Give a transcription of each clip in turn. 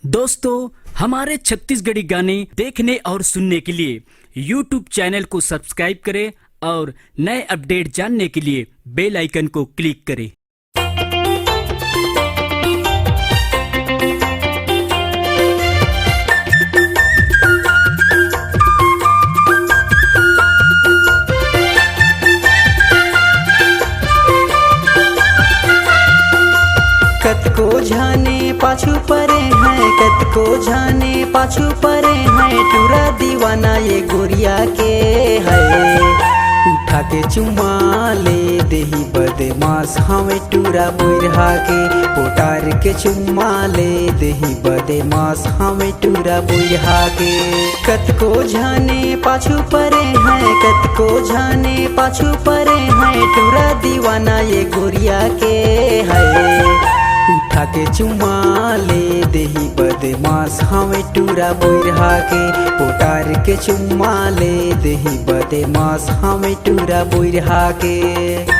दोस्तों, हमारे छत्तीसगढ़ी गाने देखने और सुनने के लिए YouTube चैनल को सब्सक्राइब करें और नए अपडेट जानने के लिए बेल आइकन को क्लिक करें। कतको झाने पाछू परे हैं, कतको झाने पाछू परे हैं, टूरा दीवाना ये गोरिया के है। उठा के चुमा ले देही बदमाश हमें टूरा बुढ़ा के, पोटार के चुमा ले देही बदमाश हमें टूरा बुढ़ा के। कतको झाने पाछू परे हैं, कतको झाने पाछू परे हैं, टूरा दीवाना ये गोरिया के है। उठा के चुमा ले देही बदमाश हमें टूरा बुढ़ा के, पोटार के चुमा ले देही बदमाश हमें टूरा बुढ़ा के।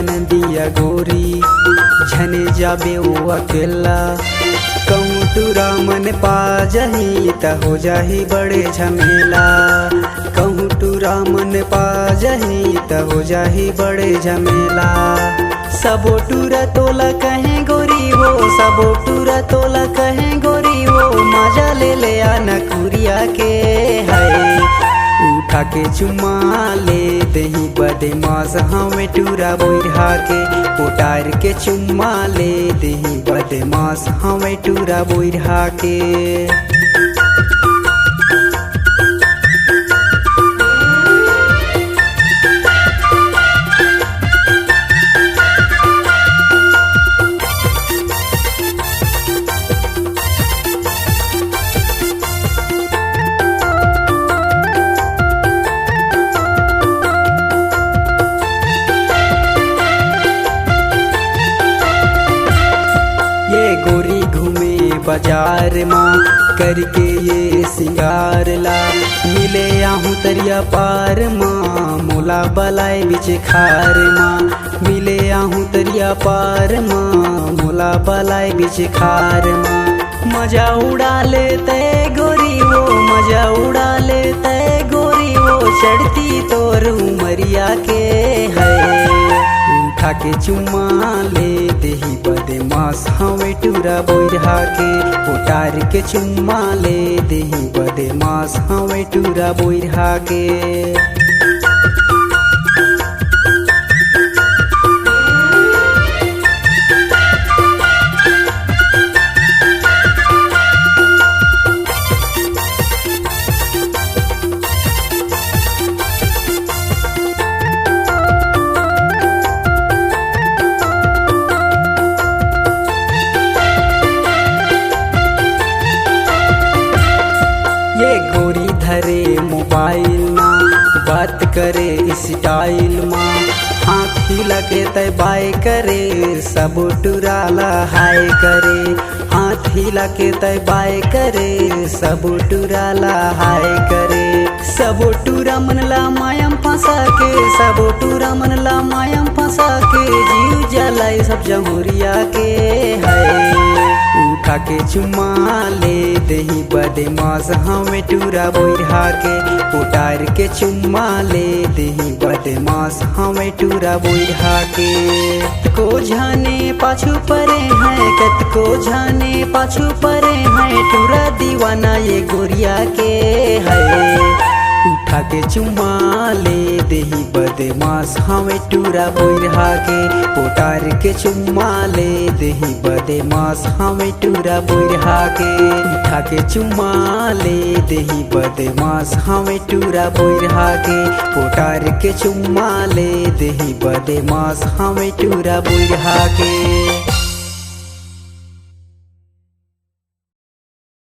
नदिया गोरी झने जाबे वो अकेला, कहूँ टूरा मन पा जही त हो जाही बड़े झमेला। कहूँ टूरा मन पा जही त हो जाही बड़े झमेला। सबो टूरा तोला कहें गोरी वो, सबो टूरा तोला कहें गोरी वो, मजा ले ले आना कुरिया के है। उठा के चुमा ले देही बदमाश हमें टूरा बुढ़ा के, पोटार के चुमा ले देही बदमाश हमें टूरा बुढ़ा के। गोरी घूमे बाजार माँ करके ये सिंगार ला, मिले आहूँ तरिया पार माँ मोला बलाए बिच खार माँ। मिले आहूँ तरिया पार माँ मोला बलाए बिच खार माँ। मजा उड़ा लेते गोरी वो, मजा उड़ा लेते गोरी वो, चढ़ती तोर उमरिया के है। उठा के चुमा ले देही बदमाश हमें टूरा बुढ़ा के, पोटार के चुमा ले देही बदमाश हमें टूरा बुढ़ा के। ये गोरी धरे मोबाइल माँ बात करे स्टाइल माँ, हाथ हिला के तय बाय करे सब टुराला हाय करे। हाथ हिला के तय बाय करे सब टुराला हाय करे। सब टूरा मनला मायम फंसा के, सब टूरा मनला मायम फंसा के, जीव जलाई सब जमुरिया के है। उठा के चुमा ले देही बदमाश हमें टूरा बुढ़ा के, पोटार के चुमा ले देही बदमाश हमें टूरा बुढ़ा के। कतको झाने पाछू परे हैं, कतको झाने पाछू परे हैं, टूरा दीवाना ये गोरिया के है। उठा के चुमा ले देही बदमाश हमें टूरा बुढ़ा के, पोटार के चुमा ले देही बदमाश हमें टूरा बुढ़ा के। उठा के चुमा ले देही बदमाश हमें टूरा बुढ़ा के, पोटार के चुमा ले देही बदमाश हमें टूरा बुढ़ा के।